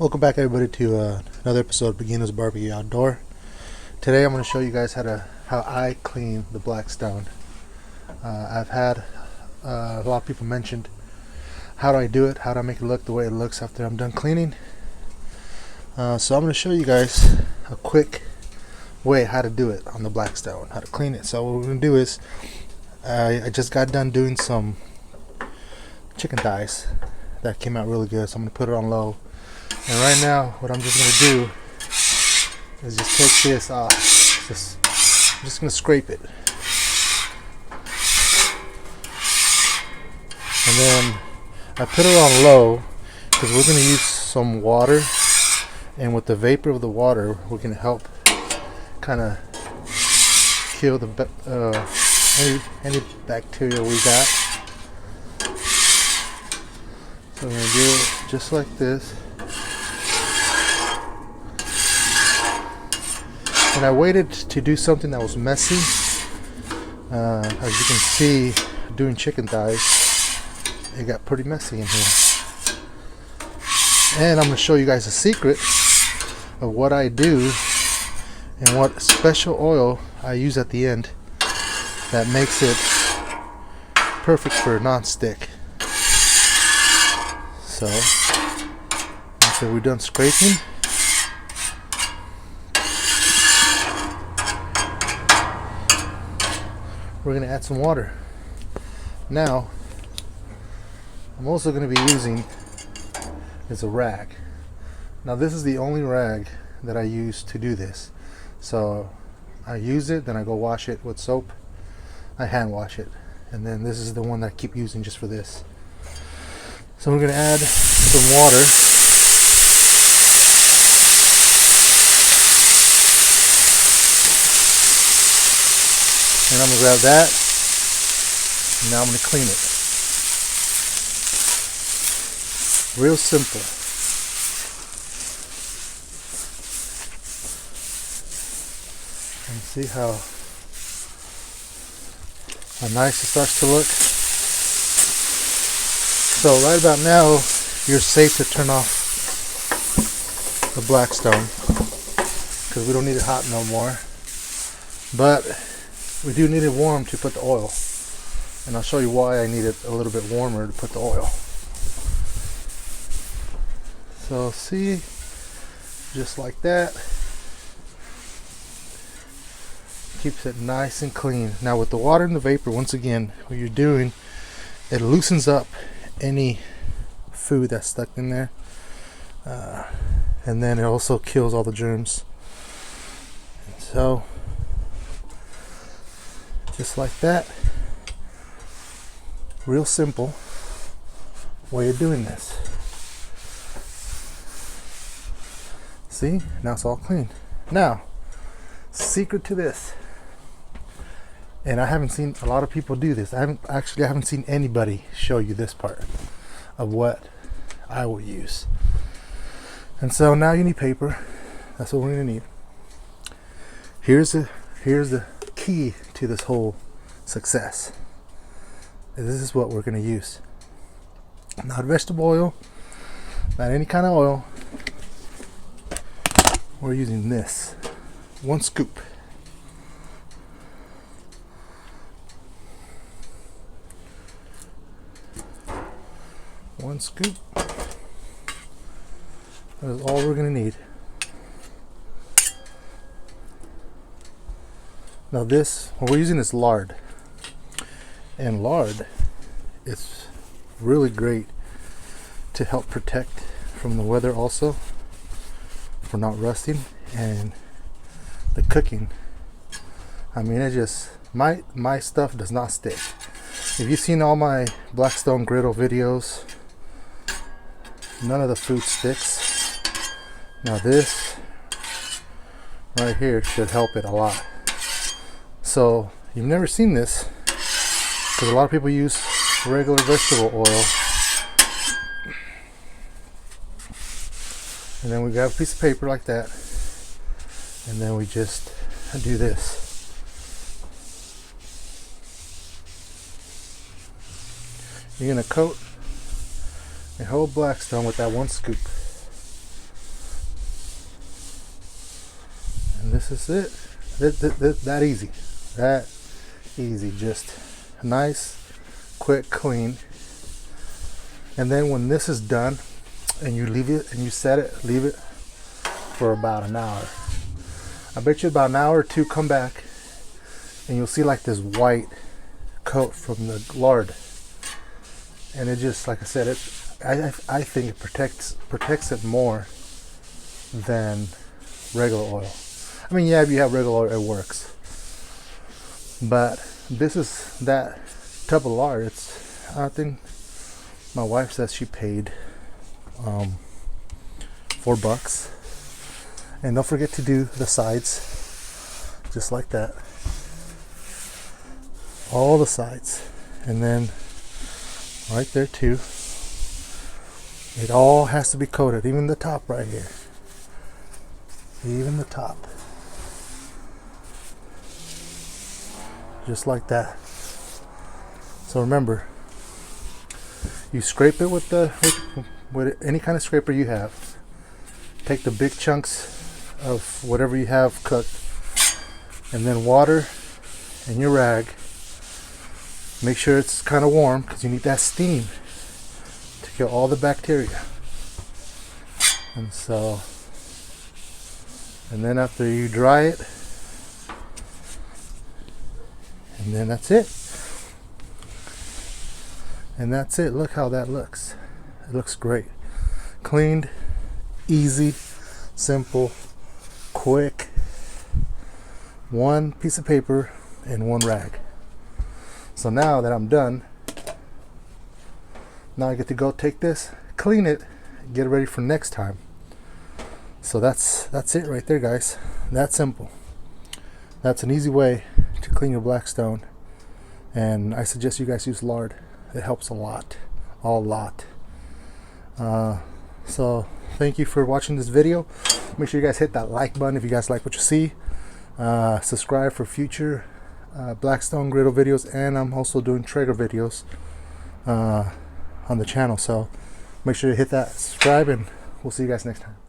Welcome back everybody to another episode of Beginner's Barbecue Outdoor. Today I'm going to show you guys how I clean the BLACKSTONE. I've had a lot of people mentioned how do I do it, how do I make it look the way it looks after I'm done cleaning. So I'm going to show you guys a quick way how to do it on the BLACKSTONE, how to clean it. So what we're going to do is I just got done doing some chicken thighs that came out really good, so I'm going to put it on low. And right now, what I'm just going to do is just take this off. I'm just going to scrape it. And then I put it on low because we're going to use some water. And with the vapor of the water, we're going to help kind of kill the any bacteria we got. So I'm going to do it just like this. And I waited to do something that was messy. As you can see, doing chicken thighs, it got pretty messy in here. And I'm going to show you guys a secret of what I do and what special oil I use at the end that makes it perfect for non-stick. So, after we're done scraping, we're going to add some water. Now, I'm also going to be using is a rag. Now this is the only rag that I use to do this. So I use it, then I go wash it with soap. I hand wash it. And then this is the one that I keep using just for this. So we're going to add some water. And I'm going to grab that. And now I'm going to clean it. Real simple. And see how nice it starts to look. So right about now, you're safe to turn off the BLACKSTONE because we don't need it hot no more. But we do need it warm to put the oil. And I'll show you why I need it a little bit warmer to put the oil. So see, just like that. Keeps it nice and clean. Now with the water and the vapor, once again, what you're doing, it loosens up any food that's stuck in there. And then it also kills all the germs. And so, just like that. Real simple way of doing this. See, now it's all clean. Now, secret to this, and I haven't seen a lot of people do this. I haven't seen anybody show you this part of what I will use. And so now you need paper. That's what we're gonna need. Here's the key to this whole success. This is what we're gonna use. Not vegetable oil, not any kind of oil. We're using this. 1 scoop. One scoop. That is all we're going to need. Now this, what we're using is lard. And lard is really great to help protect from the weather also, for not rusting, and the cooking. I mean, it just, my stuff does not stick. If you've seen all my BLACKSTONE griddle videos, none of the food sticks. Now this right here should help it a lot. So you've never seen this because a lot of people use regular vegetable oil. And then we grab a piece of paper like that, and then we just do this. You're going to coat a whole BLACKSTONE with that 1 scoop. this is it. That easy. That easy. Just nice, quick clean. And then when this is done and you leave it and you set it, leave it for about an hour. I bet you about an hour or two, come back and you'll see like this white coat from the lard. And it just, like I said, I think it protects it more than regular oil. I mean, yeah, if you have regular oil, it works. But this is that tub of lard. I think my wife says she paid $4. And don't forget to do the sides just like that. All the sides. And then right there too. It all has to be coated, even the top right here. Even the top. Just like that. So remember, you scrape it with any kind of scraper you have. Take the big chunks of whatever you have cooked, and then water and your rag. Make sure it's kind of warm because you need that steam to kill all the bacteria. And then after you dry it, and then that's it. And that's it. Look how that looks. It looks great. Cleaned, easy, simple, quick. One piece of paper and one rag. So now that I'm done, now I get to go take this, clean it, get it ready for next time. So that's it right there, guys. That simple. That's an easy way to clean your Blackstone, and I suggest you guys use lard. It helps a lot. So thank you for watching this video. Make sure you guys hit that like button if you guys like what you see. Subscribe for future Blackstone griddle videos, and I'm also doing traeger videos on the channel. So make sure you hit that subscribe, and we'll see you guys next time.